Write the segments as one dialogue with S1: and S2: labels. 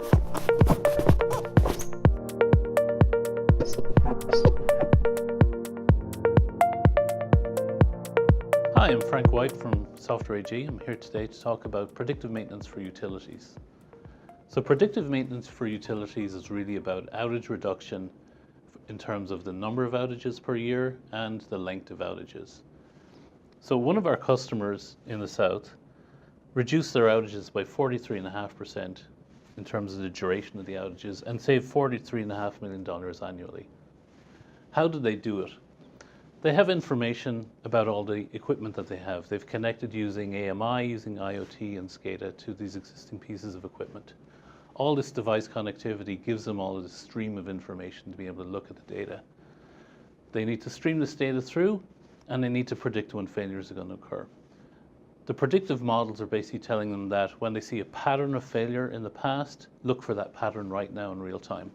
S1: Hi, I'm Frank White from Software AG. I'm here today to talk about predictive maintenance for utilities. So predictive maintenance for utilities is really about outage reduction in terms of the number of outages per year and the length of outages. So one of our customers in the south reduced their outages by 43.5% in terms of the duration of the outages and saved $43.5 million annually. How did they do it? They have information about all the equipment that they have. They've connected using AMI, using IoT and SCADA to these existing pieces of equipment. All this device connectivity gives them all this stream of information to be able to look at the data. They need to stream this data through, and they need to predict when failures are going to occur. The predictive models are basically telling them that when they see a pattern of failure in the past, look for that pattern right now in real time.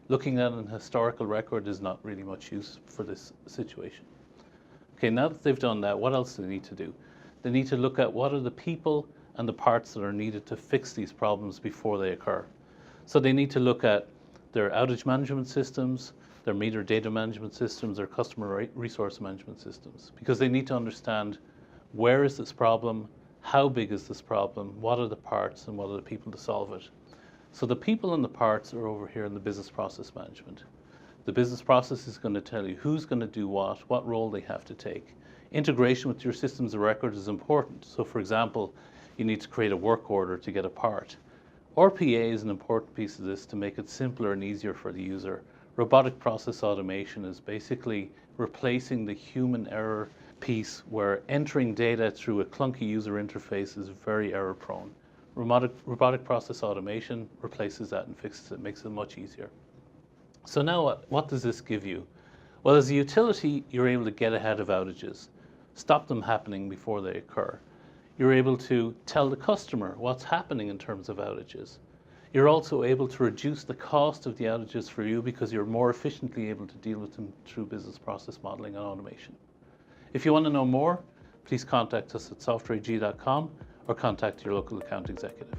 S1: Looking at an historical record is not really much use for this situation. Okay, now that they've done that, what else do they need to do? They need to look at what are the people and the parts that are needed to fix these problems before they occur. So they need to look at their outage management systems, their meter data management systems, their customer resource management systems, because they need to understand where is this problem, how big is this problem, what are the parts, and what are the people to solve it. So the people and the parts are over here in the business process management. The business process is going to tell you who's going to do what role they have to take. Integration with your systems of record is important. So for example, you need to create a work order to get a part. RPA is an important piece of this to make it simpler and easier for the user. Robotic process automation is basically replacing the human error piece where entering data through a clunky user interface is very error prone. Robotic process automation replaces that and fixes it, makes it much easier. So now what does this give you? Well, as a utility, you're able to get ahead of outages, stop them happening before they occur. You're able to tell the customer what's happening in terms of outages. You're also able to reduce the cost of the outages for you because you're more efficiently able to deal with them through business process modeling and automation. If you want to know more, please contact us at softwareag.com or contact your local account executive.